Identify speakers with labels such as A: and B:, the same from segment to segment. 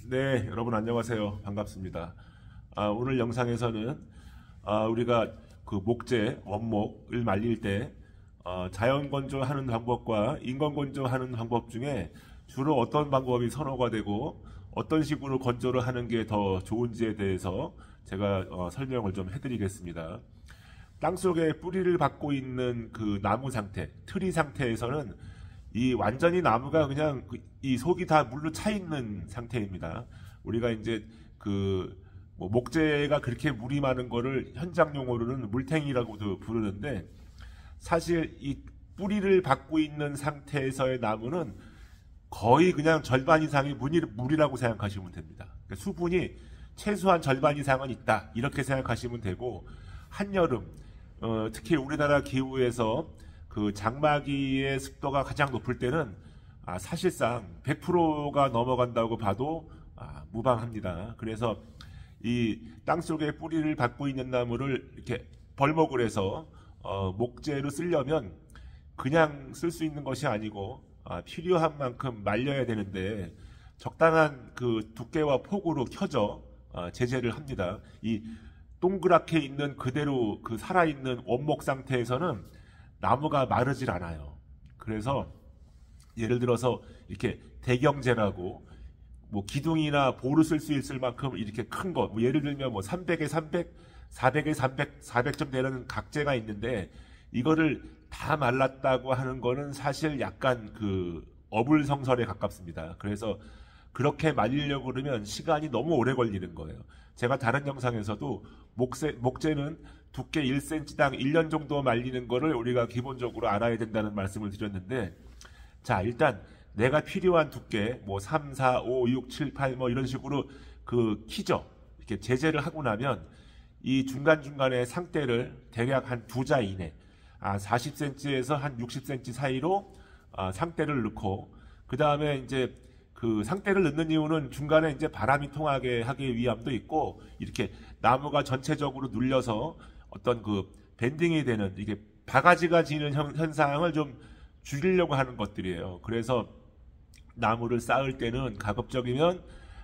A: 네, 여러분 안녕하세요. 반갑습니다. 오늘 영상에서는 우리가 그 목재, 원목을 말릴 때 자연 건조하는 방법과 인건 건조하는 방법 중에 주로 어떤 방법이 선호가 되고 어떤 식으로 건조를 하는 게 더 좋은지에 대해서 제가 설명을 좀 해드리겠습니다. 땅속에 뿌리를 받고 있는 그 나무 상태, 트리 상태에서는 이 완전히 나무가 그냥 이 속이 다 물로 차 있는 상태입니다. 우리가 이제 그 뭐 목재가 그렇게 물이 많은 거를 현장 용어로는 물탱이라고도 부르는데, 사실 이 뿌리를 받고 있는 상태에서의 나무는 거의 그냥 절반 이상이 물이라고 생각하시면 됩니다. 그러니까 수분이 최소한 절반 이상은 있다, 이렇게 생각하시면 되고, 한여름 특히 우리나라 기후에서 그 장마기의 습도가 가장 높을 때는 사실상 100%가 넘어간다고 봐도 무방합니다. 그래서 이 땅속에 뿌리를 받고 있는 나무를 이렇게 벌목을 해서 목재로 쓰려면 그냥 쓸 수 있는 것이 아니고 필요한 만큼 말려야 되는데, 적당한 그 두께와 폭으로 켜져 제재를 합니다. 이 동그랗게 있는 그대로 그 살아있는 원목 상태에서는 나무가 마르질 않아요. 그래서 예를 들어서 이렇게 대경재라고 뭐 기둥이나 보를 쓸 수 있을 만큼 이렇게 큰 거, 뭐 예를 들면 뭐 300에 300, 400에 300, 400점 되는 각재가 있는데, 이거를 다 말랐다고 하는 거는 사실 약간 그 어불성설에 가깝습니다. 그래서 그렇게 말리려고 그러면 시간이 너무 오래 걸리는 거예요. 제가 다른 영상에서도 목재는 두께 1cm당 1년 정도 말리는 거를 우리가 기본적으로 알아야 된다는 말씀을 드렸는데, 자, 일단 내가 필요한 두께 뭐 3, 4, 5, 6, 7, 8 뭐 이런 식으로 그 키죠. 이렇게 제재를 하고 나면 이 중간중간에 상대를 대략 한 2자 이내, 40cm에서 한 60cm 사이로 상대를 넣고, 그 다음에 이제 그 상대를 넣는 이유는 중간에 이제 바람이 통하게 하기 위함도 있고, 이렇게 나무가 전체적으로 눌려서 어떤 그 밴딩이 되는, 이게 바가지가 지는 현상을 좀 줄이려고 하는 것들이에요. 그래서 나무를 쌓을 때는 가급적이면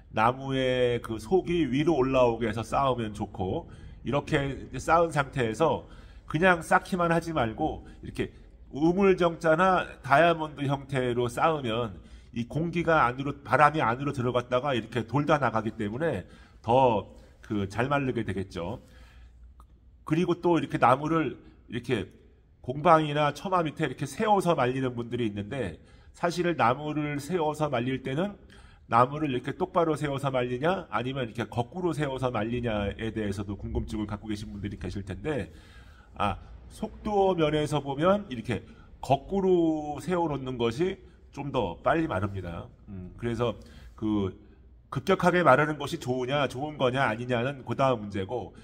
A: 나무의 그 속이 위로 올라오게 해서 쌓으면 좋고, 이렇게 쌓은 상태에서 그냥 쌓기만 하지 말고 이렇게 우물정자나 다이아몬드 형태로 쌓으면 이 공기가 안으로, 바람이 안으로 들어갔다가 이렇게 돌다 나가기 때문에 더 그 잘 마르게 되겠죠. 그리고 또 이렇게 나무를 이렇게 공방이나 처마 밑에 이렇게 세워서 말리는 분들이 있는데, 사실은 나무를 세워서 말릴 때는 나무를 이렇게 똑바로 세워서 말리냐 아니면 이렇게 거꾸로 세워서 말리냐에 대해서도 궁금증을 갖고 계신 분들이 계실 텐데, 속도 면에서 보면 이렇게 거꾸로 세워놓는 것이 좀 더 빨리 마릅니다. 그래서 그 급격하게 마르는 것이 좋은 거냐 아니냐는 그 다음 문제고,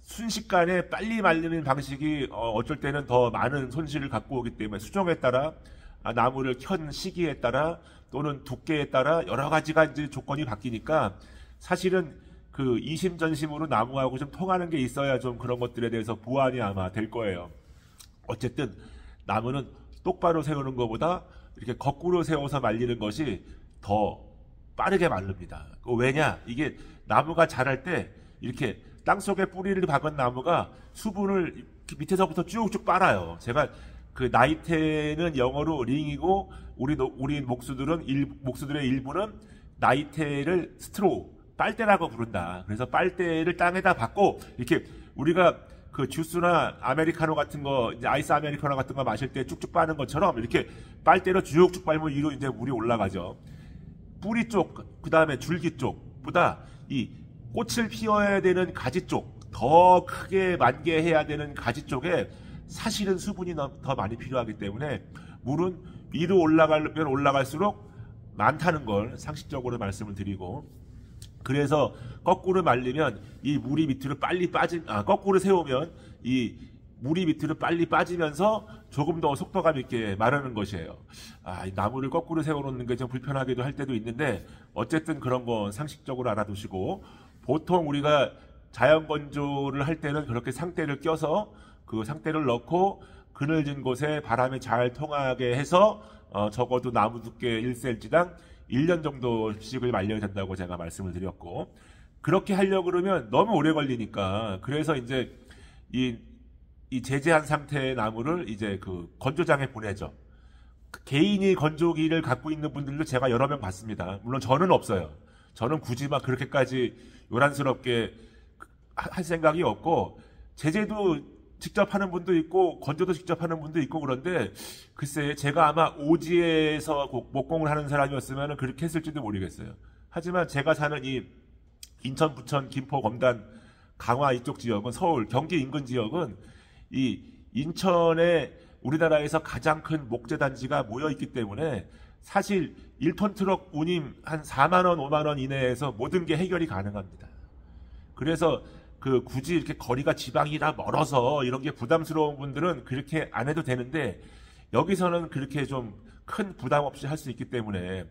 A: 순식간에 빨리 말리는 방식이 어쩔 때는 더 많은 손실을 갖고 오기 때문에 수정에 따라, 나무를 켠 시기에 따라 또는 두께에 따라 여러 가지가 이제 조건이 바뀌니까, 사실은 그 이심전심으로 나무하고 좀 통하는 게 있어야 좀 그런 것들에 대해서 보완이 아마 될 거예요. 어쨌든 나무는 똑바로 세우는 것보다 이렇게 거꾸로 세워서 말리는 것이 더 빠르게 마릅니다. 왜냐? 이게 나무가 자랄 때 이렇게 땅속에 뿌리를 박은 나무가 수분을 밑에서부터 쭉쭉 빨아요. 제가 그 나이테는 영어로 링이고, 우리 목수들의 일부는 나이테를 스트로우, 빨대라고 부른다. 그래서 빨대를 땅에다 박고, 이렇게 우리가 그 주스나 아메리카노 같은 거, 이제 아이스 아메리카노 같은 거 마실 때 쭉쭉 빠는 것처럼 이렇게 빨대로 쭉쭉 빨면 위로 이제 물이 올라가죠. 뿌리 쪽, 그 다음에 줄기 쪽보다 이 꽃을 피워야 되는 가지 쪽, 더 크게 만개해야 되는 가지 쪽에 사실은 수분이 더 많이 필요하기 때문에 물은 위로 올라가면 올라갈수록 많다는 걸 상식적으로 말씀을 드리고, 그래서 거꾸로 말리면 이 물이 밑으로 빨리 거꾸로 세우면 이 물이 밑으로 빨리 빠지면서 조금 더 속도감 있게 마르는 것이에요. 이 나무를 거꾸로 세워놓는 게 좀 불편하기도 할 때도 있는데, 어쨌든 그런 건 상식적으로 알아두시고, 보통 우리가 자연 건조를 할 때는 그렇게 상대를 껴서 그 상대를 넣고 그늘진 곳에 바람이 잘 통하게 해서 적어도 나무 두께 1cm당 1년 정도씩을 말려야 된다고 제가 말씀을 드렸고, 그렇게 하려고 그러면 너무 오래 걸리니까, 그래서 이제 이 제재한 상태의 나무를 이제 그 건조장에 보내죠. 개인이 건조기를 갖고 있는 분들도 제가 여러 명 봤습니다. 물론 저는 없어요. 저는 굳이 막 그렇게까지 요란스럽게 할 생각이 없고, 제재도 직접 하는 분도 있고 건조도 직접 하는 분도 있고, 그런데 글쎄 제가 아마 오지에서 목공을 하는 사람이었으면 그렇게 했을지도 모르겠어요. 하지만 제가 사는 이 인천, 부천, 김포, 검단, 강화 이쪽 지역은, 서울, 경기 인근 지역은 이 인천에 우리나라에서 가장 큰 목재 단지가 모여 있기 때문에 사실 1톤 트럭 운임 한 4만 원, 5만 원 이내에서 모든 게 해결이 가능합니다. 그래서 굳이 이렇게 거리가 지방이라 멀어서 이런 게 부담스러운 분들은 그렇게 안 해도 되는데, 여기서는 그렇게 좀 큰 부담 없이 할 수 있기 때문에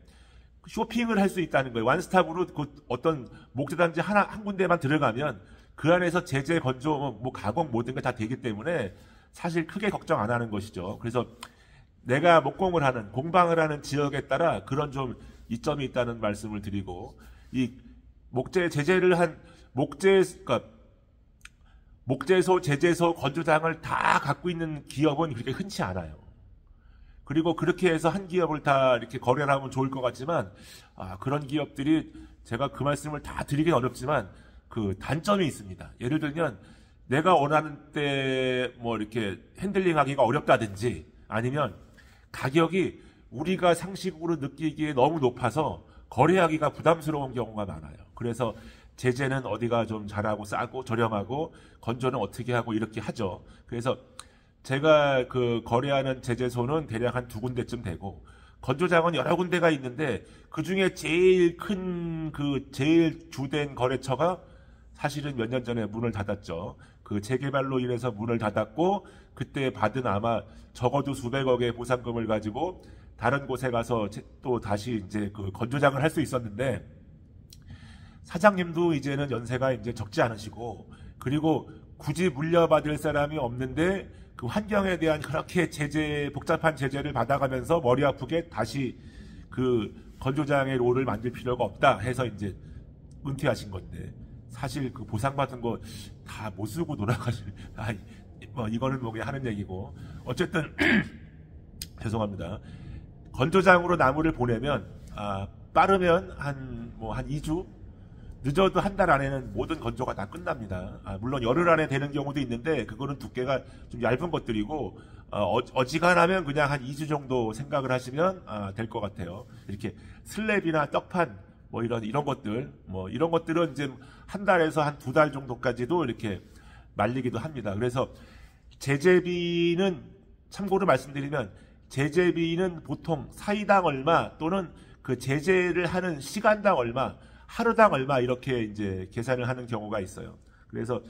A: 쇼핑을 할 수 있다는 거예요. 원스톱으로 어떤 목재단지 한 군데만 들어가면 그 안에서 제재, 건조, 뭐 가공 모든 게 다 되기 때문에 사실 크게 걱정 안 하는 것이죠. 그래서 내가 목공을 하는, 공방을 하는 지역에 따라 그런 좀 이점이 있다는 말씀을 드리고, 이 목재 제재를 한 그러니까 목재소, 제재소, 건조장을 다 갖고 있는 기업은 그렇게 흔치 않아요. 그리고 그렇게 해서 한 기업을 다 이렇게 거래를 하면 좋을 것 같지만, 그런 기업들이, 제가 그 말씀을 다 드리긴 어렵지만 그 단점이 있습니다. 예를 들면 내가 원하는 때 뭐 이렇게 핸들링하기가 어렵다든지, 아니면 가격이 우리가 상식으로 느끼기에 너무 높아서 거래하기가 부담스러운 경우가 많아요. 그래서 제재는 어디가 좀 잘하고 싸고 저렴하고, 건조는 어떻게 하고 이렇게 하죠. 그래서 제가 거래하는 제재소는 대략 한 2군데쯤 되고, 건조장은 여러 군데가 있는데 그 중에 제일 큰 제일 주된 거래처가 사실은 몇 년 전에 문을 닫았죠. 그 재개발로 인해서 문을 닫았고, 그때 받은 아마 적어도 수백억의 보상금을 가지고 다른 곳에 가서 또 다시 이제 건조장을 할 수 있었는데, 사장님도 이제는 연세가 이제 적지 않으시고, 그리고 굳이 물려받을 사람이 없는데 그 환경에 대한 그렇게 복잡한 제재를 받아가면서 머리 아프게 다시 건조장의 롤을 만들 필요가 없다 해서 이제 은퇴하신 건데, 사실 보상받은 거 다 못 쓰고 돌아가실, 이거는 뭐 그냥 하는 얘기고, 어쨌든 죄송합니다. 건조장으로 나무를 보내면 빠르면 한 2주, 늦어도 한 달 안에는 모든 건조가 다 끝납니다. 물론 열흘 안에 되는 경우도 있는데 그거는 두께가 좀 얇은 것들이고, 어지간하면 그냥 한 2주 정도 생각을 하시면 될 것 같아요. 이렇게 슬랩이나 떡판 이런 것들, 이런 것들은 이제 한 달에서 한 2달 정도까지도 이렇게 말리기도 합니다. 그래서 제재비는, 참고로 말씀드리면 제재비는 보통 사이당 얼마, 또는 그 제재를 하는 시간당 얼마, 하루당 얼마, 이렇게 이제 계산을 하는 경우가 있어요. 그래서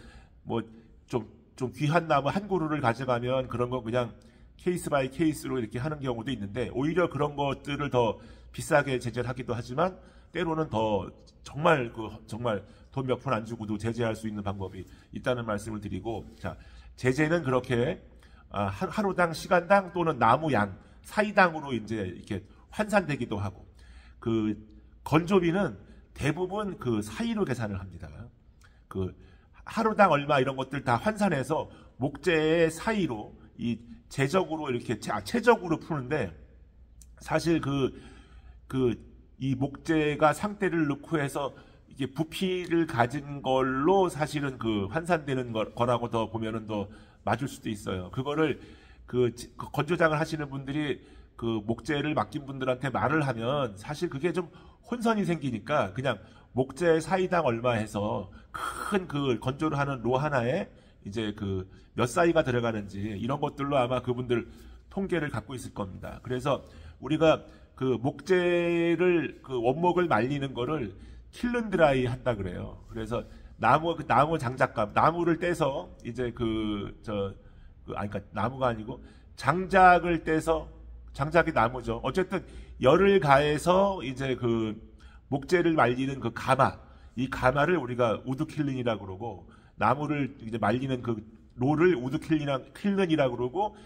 A: 좀 귀한 나무 한 그루를 가져가면 그런 거 그냥 케이스 바이 케이스로 이렇게 하는 경우도 있는데, 오히려 그런 것들을 더 비싸게 제재를 하기도 하지만, 때로는 더 정말 돈 몇 푼 안 주고도 제재할 수 있는 방법이 있다는 말씀을 드리고, 자, 제재는 그렇게 하루당, 시간당, 또는 나무 양, 사이당으로 이제 이렇게 환산되기도 하고, 건조비는 대부분 사이로 계산을 합니다. 하루당 얼마 이런 것들 다 환산해서 목재의 사이로 제적으로 이렇게 최적으로 푸는데, 사실 이 목재가 상대를 넣고 해서 이게 부피를 가진 걸로 사실은 환산되는 거라고 더 보면은 더 맞을 수도 있어요. 그거를 건조장을 하시는 분들이 목재를 맡긴 분들한테 말을 하면 사실 그게 좀 혼선이 생기니까, 그냥 목재 사이당 얼마 해서 큰 건조를 하는 로 하나에 이제 몇 사이가 들어가는지 이런 것들로 아마 그분들 통계를 갖고 있을 겁니다. 그래서 우리가 목재를 원목을 말리는 거를 킬른드라이 한다 그래요. 그래서 나무 장작감, 나무를 떼서 이제 그러니까 나무가 아니고 장작을 떼서, 장작이 나무죠. 어쨌든 열을 가해서 이제 목재를 말리는 가마, 이 가마를 우리가 우드킬른이라고 그러고, 나무를 이제 말리는 롤을 우드킬른이라고 그러고,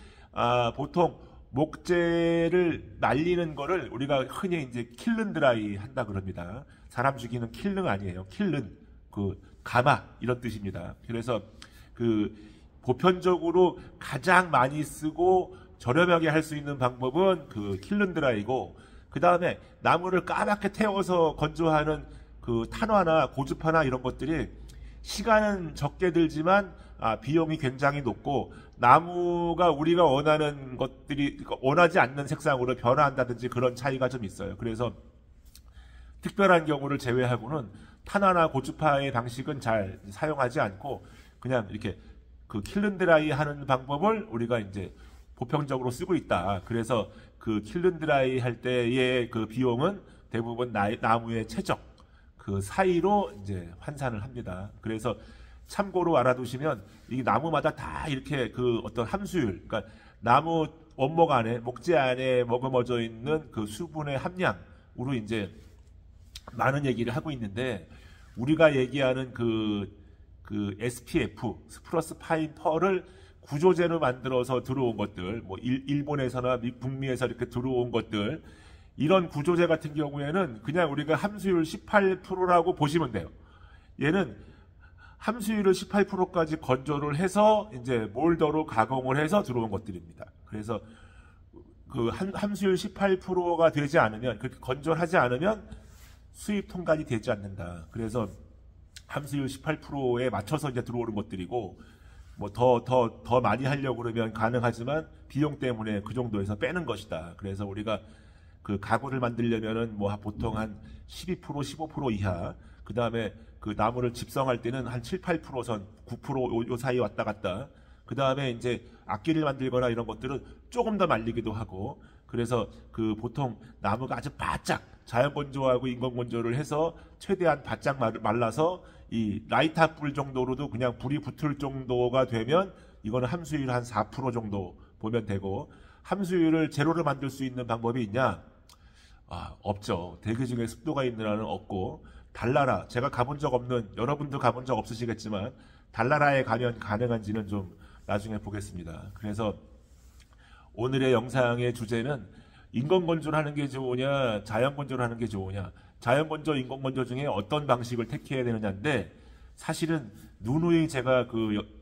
A: 보통 목재를 말리는 거를 우리가 흔히 이제 킬른드라이 한다 그럽니다. 사람 죽이는 킬릉 아니에요. 킬른, 그 가마 이런 뜻입니다. 그래서 그 보편적으로 가장 많이 쓰고 저렴하게 할 수 있는 방법은 그 킬른드라이고, 그 다음에 나무를 까맣게 태워서 건조하는 그 탄화나 고주파나 이런 것들이 시간은 적게 들지만 비용이 굉장히 높고, 나무가 우리가 원하는 것들이 원하지 않는 색상으로 변화한다든지 그런 차이가 좀 있어요. 그래서 특별한 경우를 제외하고는 탄화나 고주파의 방식은 잘 사용하지 않고 그냥 이렇게 그 킬른드라이 하는 방법을 우리가 이제 보편적으로 쓰고 있다. 그래서 그 킬른드라이 할 때의 그 비용은 대부분 나무의 최적 그 사이로 이제 환산을 합니다. 그래서 참고로 알아두시면 이 나무마다 다 이렇게 그 어떤 함수율, 그러니까 나무 원목 안에, 목재 안에 머금어져 있는 그 수분의 함량으로 이제 많은 얘기를 하고 있는데, 우리가 얘기하는 그 SPF, 스프러스 파인 펄을 구조제로 만들어서 들어온 것들, 뭐 일본에서나 북미에서 이렇게 들어온 것들, 이런 구조제 같은 경우에는 그냥 우리가 함수율 18%라고 보시면 돼요. 얘는 함수율을 18%까지 건조를 해서 이제 몰더로 가공을 해서 들어온 것들입니다. 그래서 그 함수율 18%가 되지 않으면, 그렇게 건조를 하지 않으면 수입 통관이 되지 않는다. 그래서 함수율 18%에 맞춰서 이제 들어오는 것들이고, 뭐 더 많이 하려고 그러면 가능하지만 비용 때문에 그 정도에서 빼는 것이다. 그래서 우리가 그 가구를 만들려면은 뭐 보통 한 12%, 15% 이하, 그 다음에 그 나무를 집성할 때는 한 7, 8%선 9% 요 사이 왔다 갔다. 그 다음에 이제 악기를 만들거나 이런 것들은 조금 더 말리기도 하고, 그래서 그 보통 나무가 아주 바짝 자연 건조하고 인공 건조를 해서 최대한 바짝 말라서 이 라이터 불 정도로도 그냥 불이 붙을 정도가 되면 이거는 함수율 한 4% 정도 보면 되고, 함수율을 제로로 만들 수 있는 방법이 있냐? 없죠. 대기 중에 습도가 있는 한은 없고, 달나라, 제가 가본 적 없는, 여러분도 가본 적 없으시겠지만 달나라에 가면 가능한지는 좀 나중에 보겠습니다. 그래서 오늘의 영상의 주제는 인공건조를 하는 게 좋으냐, 자연건조를 하는 게 좋으냐, 자연건조, 인공건조 중에 어떤 방식을 택해야 되느냐인데, 사실은 누누이 제가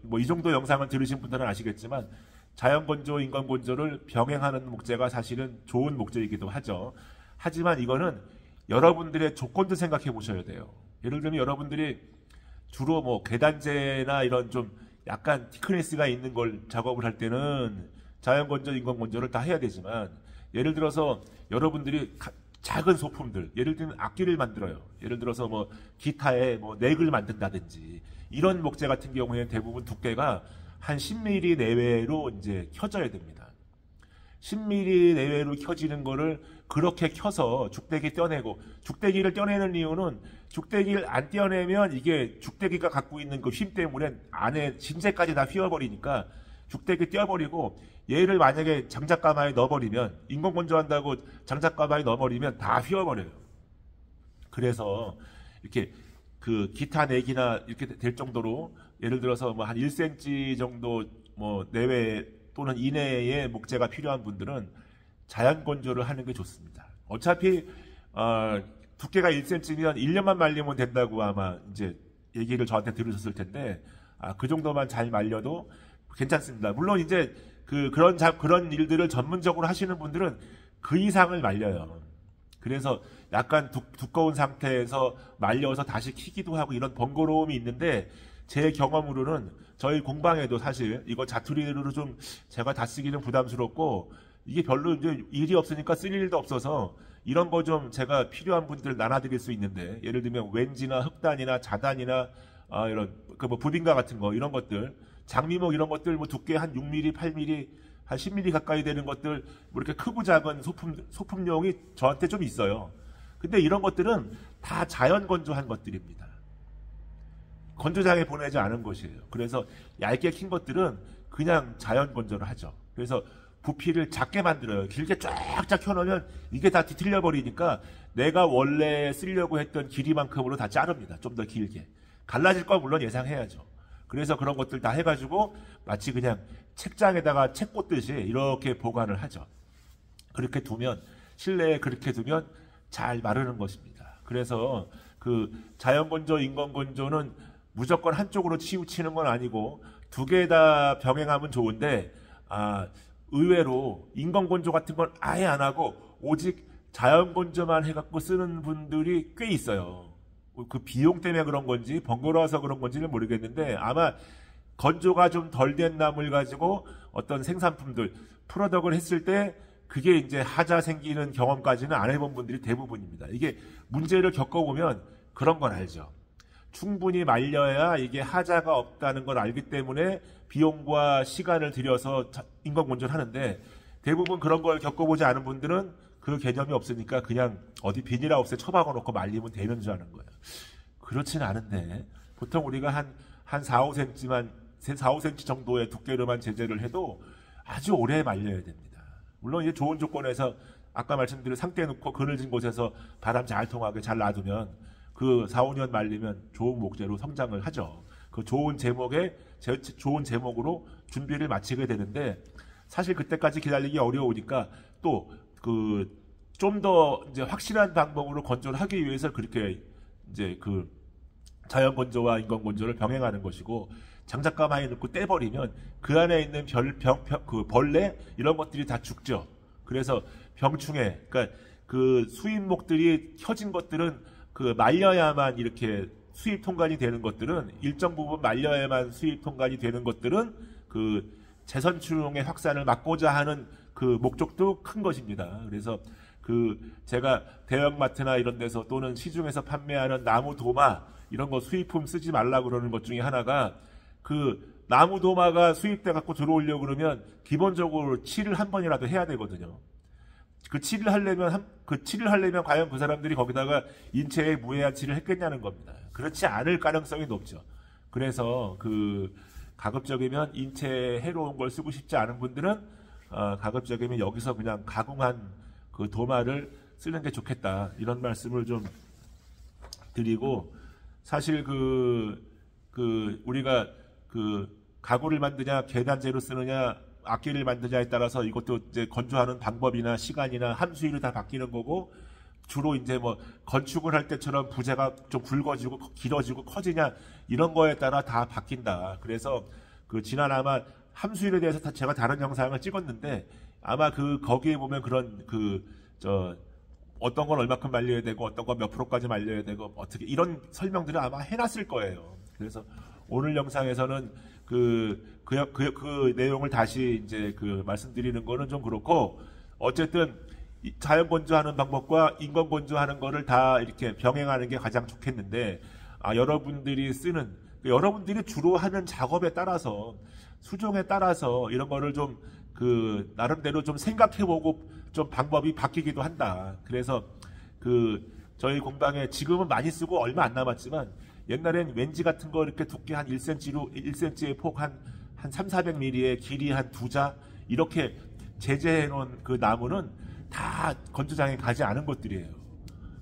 A: 뭐 이 정도 영상을 들으신 분들은 아시겠지만 자연건조, 인공건조를 병행하는 목재가 사실은 좋은 목재이기도 하죠. 하지만 이거는 여러분들의 조건도 생각해 보셔야 돼요. 예를 들면 여러분들이 주로 뭐 계단재나 이런 좀 약간 티크네스가 있는 걸 작업을 할 때는 자연건조, 인공건조를 다 해야 되지만, 예를 들어서 여러분들이 작은 소품들, 예를 들면 악기를 만들어요. 예를 들어서 뭐 기타에 뭐 넥을 만든다든지, 이런 목재 같은 경우에는 대부분 두께가 한 10mm 내외로 이제 켜져야 됩니다. 10mm 내외로 켜지는 거를 그렇게 켜서 죽대기 떼어내고, 죽대기를 떼어내는 이유는 죽대기를 안 떼어내면 이게 죽대기가 갖고 있는 그 힘 때문에 안에 심재까지 다 휘어버리니까 죽대기 떼어버리고, 얘를 만약에 장작가마에 넣어버리면, 인공건조한다고 장작가마에 넣어버리면 다 휘어버려요. 그래서 이렇게 그 기타 넥이나 이렇게 될 정도로, 예를 들어서 뭐 한 1cm 정도 뭐 내외 또는 이내의 목재가 필요한 분들은 자연건조를 하는 게 좋습니다. 어차피 두께가 1cm면 1년만 말리면 된다고 아마 이제 얘기를 저한테 들으셨을 텐데, 그 정도만 잘 말려도 괜찮습니다. 물론 이제 그런 일들을 전문적으로 하시는 분들은 그 이상을 말려요. 그래서 약간 두꺼운 상태에서 말려서 다시 키기도 하고 이런 번거로움이 있는데, 제 경험으로는 저희 공방에도 사실 이거 자투리로 좀 제가 다 쓰기는 부담스럽고, 이게 별로 이제 일이 없으니까 쓸 일도 없어서 이런 거 좀 제가 필요한 분들 나눠드릴 수 있는데, 예를 들면 웬지나 흑단이나 자단이나 이런 그 뭐 부빙가 같은 거, 이런 것들, 장미목 이런 것들 뭐 두께 한 6mm, 8mm, 한 10mm 가까이 되는 것들, 뭐 이렇게 크고 작은 소품용이 저한테 좀 있어요. 근데 이런 것들은 다 자연 건조한 것들입니다. 건조장에 보내지 않은 것이에요. 그래서 얇게 킨 것들은 그냥 자연 건조를 하죠. 그래서 부피를 작게 만들어요. 길게 쫙쫙 켜놓으면 이게 다 뒤틀려 버리니까 내가 원래 쓰려고 했던 길이만큼으로 다 자릅니다. 좀 더 길게. 갈라질 건 물론 예상해야죠. 그래서 그런 것들 다 해가지고 마치 그냥 책장에다가 책 꽂듯이 이렇게 보관을 하죠. 그렇게 두면 실내에 그렇게 두면 잘 마르는 것입니다. 그래서 그 자연건조, 인건건조는 무조건 한쪽으로 치우치는 건 아니고 두 개 다 병행하면 좋은데 의외로 인건건조 같은 건 아예 안 하고 오직 자연건조만 해갖고 쓰는 분들이 꽤 있어요. 그 비용 때문에 그런 건지 번거로워서 그런 건지는 모르겠는데 아마 건조가 좀 덜 된 나무를 가지고 어떤 생산품들 프로덕을 했을 때 그게 이제 하자 생기는 경험까지는 안 해본 분들이 대부분입니다. 이게 문제를 겪어보면 그런 건 알죠. 충분히 말려야 이게 하자가 없다는 걸 알기 때문에 비용과 시간을 들여서 인건건조를 하는데 대부분 그런 걸 겪어보지 않은 분들은 그 개념이 없으니까 그냥 어디 비닐하우스에 처박아 놓고 말리면 되는 줄 아는 거예요. 그렇지는 않은데 보통 우리가 한 4, 5cm 정도의 두께로만 제재를 해도 아주 오래 말려야 됩니다. 물론 이제 좋은 조건에서 아까 말씀드린 상태에 놓고 그늘진 곳에서 바람 잘 통하게 잘 놔두면 그 4, 5년 말리면 좋은 목재로 성장을 하죠. 그 좋은 제목으로 준비를 마치게 되는데 사실 그때까지 기다리기 어려우니까 또 좀 더 이제 확실한 방법으로 건조를 하기 위해서 그렇게 이제 그 자연 건조와 인건 건조를 병행하는 것이고 장작가마에 넣고 떼버리면 그 안에 있는 벌레 이런 것들이 다 죽죠. 그래서 병충해, 그러니까 그 수입목들이 켜진 것들은 그 말려야만 이렇게 수입 통관이 되는 것들은 일정 부분 말려야만 수입 통관이 되는 것들은 그 재선충의 확산을 막고자 하는 그 목적도 큰 것입니다. 그래서 그 제가 대형마트나 이런 데서 또는 시중에서 판매하는 나무 도마 이런 거 수입품 쓰지 말라고 그러는 것 중에 하나가 그 나무 도마가 수입돼 갖고 들어오려고 그러면 기본적으로 칠을 한 번이라도 해야 되거든요. 그 칠을 하려면 과연 그 사람들이 거기다가 인체에 무해한 칠을 했겠냐는 겁니다. 그렇지 않을 가능성이 높죠. 그래서 그 가급적이면 인체에 해로운 걸 쓰고 싶지 않은 분들은 가급적이면 여기서 그냥 가공한 그 도마를 쓰는 게 좋겠다 이런 말씀을 좀 드리고 사실 우리가 그 가구를 만드냐 계단재로 쓰느냐 악기를 만드냐에 따라서 이것도 이제 건조하는 방법이나 시간이나 함수율이 다 바뀌는 거고 주로 이제 뭐 건축을 할 때처럼 부재가 좀 굵어지고 길어지고 커지냐 이런 거에 따라 다 바뀐다. 그래서 그 지난 아마 함수율에 대해서 제가 다른 영상을 찍었는데 아마 거기에 보면 그런 어떤 건 얼마큼 말려야 되고 어떤 건 몇 프로까지 말려야 되고 어떻게 이런 설명들을 아마 해놨을 거예요. 그래서 오늘 영상에서는 그 내용을 다시 이제 말씀드리는 거는 좀 그렇고 어쨌든 자연 건조하는 방법과 인건 건조하는 거를 다 이렇게 병행하는 게 가장 좋겠는데 여러분들이 주로 하는 작업에 따라서 수종에 따라서 이런 거를 좀 나름대로 좀 생각해보고 좀 방법이 바뀌기도 한다. 그래서 저희 공방에 지금은 많이 쓰고 얼마 안 남았지만 옛날엔 왠지 같은 거 이렇게 두께 한 1cm의 폭 한 3, 400mm의 길이 한 2자 이렇게 제재해 놓은 그 나무는 다 건조장에 가지 않은 것들이에요.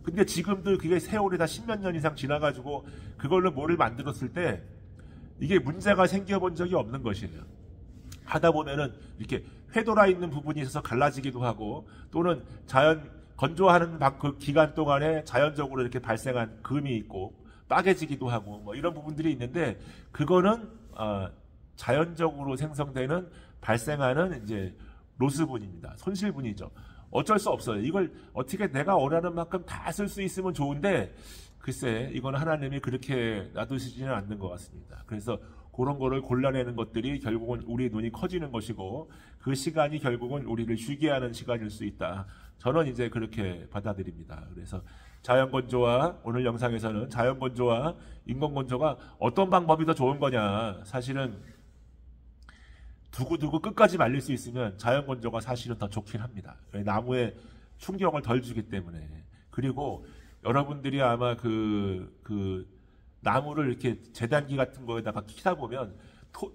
A: 근데 지금도 그게 세월이 다 10몇 년 이상 지나가지고 그걸로 뭐를 만들었을 때 이게 문제가 생겨본 적이 없는 것이에요. 하다 보면은 이렇게 휘돌아 있는 부분이 있어서 갈라지기도 하고 또는 건조하는 그 기간 동안에 자연적으로 이렇게 발생한 금이 있고 빠개지기도 하고 뭐 이런 부분들이 있는데 그거는 자연적으로 발생하는 이제 로스분입니다. 손실분이죠. 어쩔 수 없어요. 이걸 어떻게 내가 원하는 만큼 다 쓸 수 있으면 좋은데 글쎄 이건 하나님이 그렇게 놔두시지는 않는 것 같습니다. 그래서 그런 거를 골라내는 것들이 결국은 우리 눈이 커지는 것이고 그 시간이 결국은 우리를 쉬게 하는 시간일 수 있다. 저는 이제 그렇게 받아들입니다. 그래서 자연건조와 오늘 영상에서는 자연건조와 인건건조가 어떤 방법이 더 좋은 거냐. 사실은 두고두고 끝까지 말릴 수 있으면 자연건조가 사실은 더 좋긴 합니다. 나무에 충격을 덜 주기 때문에. 그리고 여러분들이 아마 나무를 이렇게 재단기 같은 거에다가 키다 보면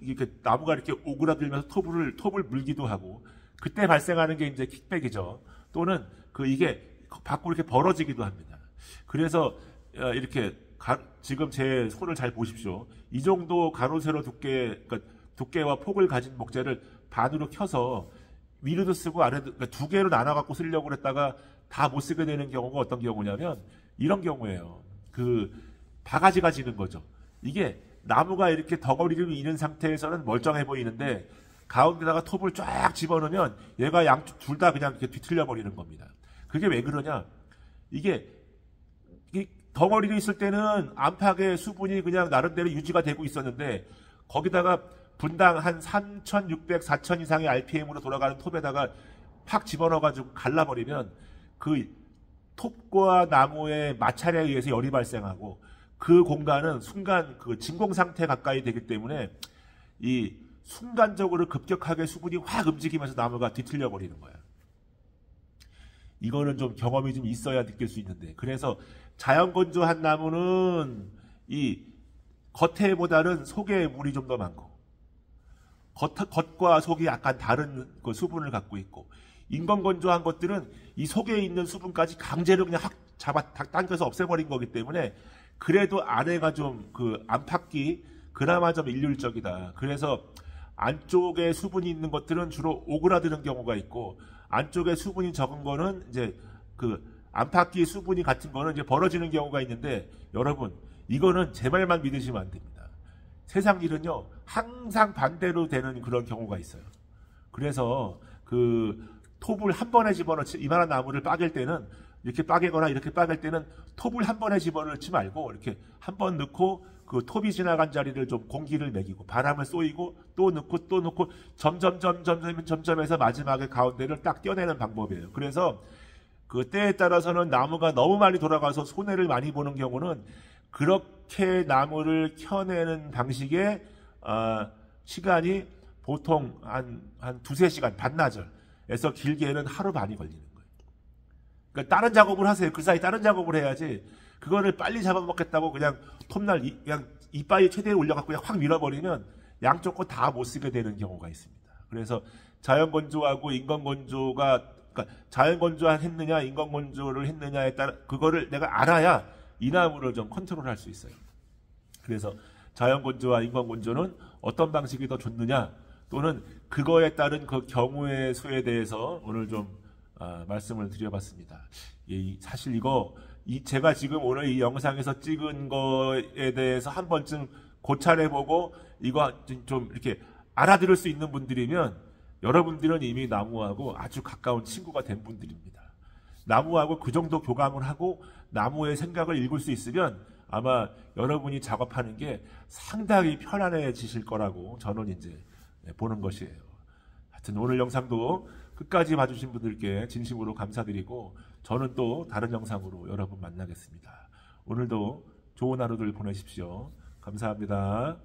A: 이렇게 나무가 이렇게 오그라들면서 톱을 물기도 하고 그때 발생하는 게 이제 킥백이죠. 또는 이게 밖으로 이렇게 벌어지기도 합니다. 그래서 이렇게 지금 제 손을 잘 보십시오. 이 정도 가로 세로 두께, 그러니까 두께와 폭을 가진 목재를 반으로 켜서 위로도 쓰고 아래도, 그러니까 두 개로 나눠갖고 쓰려고 그랬다가 다 못 쓰게 되는 경우가 어떤 경우냐면 이런 경우예요. 그 바가지가 지는 거죠. 이게 나무가 이렇게 덩어리를 이는 상태에서는 멀쩡해 보이는데 가운데다가 톱을 쫙 집어넣으면 얘가 양쪽 둘 다 그냥 이렇게 뒤틀려 버리는 겁니다. 그게 왜 그러냐? 이게 이 덩어리로 있을 때는 안팎의 수분이 그냥 나름대로 유지가 되고 있었는데 거기다가 분당 한 3,600, 4,000 이상의 RPM으로 돌아가는 톱에다가 팍 집어넣어가지고 갈라버리면 그 톱과 나무의 마찰에 의해서 열이 발생하고 그 공간은 순간 그 진공 상태 가까이 되기 때문에 이 순간적으로 급격하게 수분이 확 움직이면서 나무가 뒤틀려 버리는 거야. 이거는 좀 경험이 좀 있어야 느낄 수 있는데, 그래서 자연 건조한 나무는 이 겉에보다는 속에 물이 좀 더 많고 겉과 속이 약간 다른 그 수분을 갖고 있고, 인공 건조한 것들은 이 속에 있는 수분까지 강제로 그냥 확 당겨서 없애버린 거기 때문에 그래도 안에가 좀 그 안팎이 그나마 좀 일률적이다. 그래서 안쪽에 수분이 있는 것들은 주로 오그라드는 경우가 있고, 안쪽에 수분이 적은 거는 이제 그 안팎이 수분이 같은 거는 이제 벌어지는 경우가 있는데, 여러분 이거는 제 말만 믿으시면 안 됩니다. 세상 일은요 항상 반대로 되는 그런 경우가 있어요. 그래서 그 톱을 한 번에 집어넣지, 이만한 나무를 빠갤 때는 이렇게 빠개거나 이렇게 빠갤 때는 톱을 한 번에 집어넣지 말고 이렇게 한 번 넣고 그 톱이 지나간 자리를 좀 공기를 먹이고 바람을 쏘이고 또 넣고 또 넣고 점점해서 마지막에 가운데를 딱 떼어내는 방법이에요. 그래서 그 때에 따라서는 나무가 너무 많이 돌아가서 손해를 많이 보는 경우는 그렇게 나무를 켜내는 방식의 시간이 보통 한 두세 시간, 반나절에서 길게는 하루 반이 걸리는 거예요. 그러니까 다른 작업을 하세요. 그 사이 다른 작업을 해야지 그거를 빨리 잡아먹겠다고 그냥 톱날 그냥 이빨이 최대에 올려갖고 그냥 확 밀어버리면 양쪽 거 다 못 쓰게 되는 경우가 있습니다. 그래서 자연 건조하고 인공 건조가, 그러니까 자연 건조를 했느냐 인공 건조를 했느냐에 따라 그거를 내가 알아야 이 나무를 좀 컨트롤할 수 있어요. 그래서 자연 건조와 인공 건조는 어떤 방식이 더 좋느냐, 또는 그거에 따른 그 경우의 수에 대해서 오늘 좀 말씀을 드려봤습니다. 사실 이거 제가 지금 오늘 이 영상에서 찍은 거에 대해서 한 번쯤 고찰해보고 이거 좀 이렇게 알아들을 수 있는 분들이면 여러분들은 이미 나무하고 아주 가까운 친구가 된 분들입니다. 나무하고 그 정도 교감을 하고 나무의 생각을 읽을 수 있으면 아마 여러분이 작업하는 게 상당히 편안해지실 거라고 저는 이제 보는 것이에요. 하여튼 오늘 영상도 끝까지 봐주신 분들께 진심으로 감사드리고, 저는 또 다른 영상으로 여러분 만나겠습니다. 오늘도 좋은 하루들 보내십시오. 감사합니다.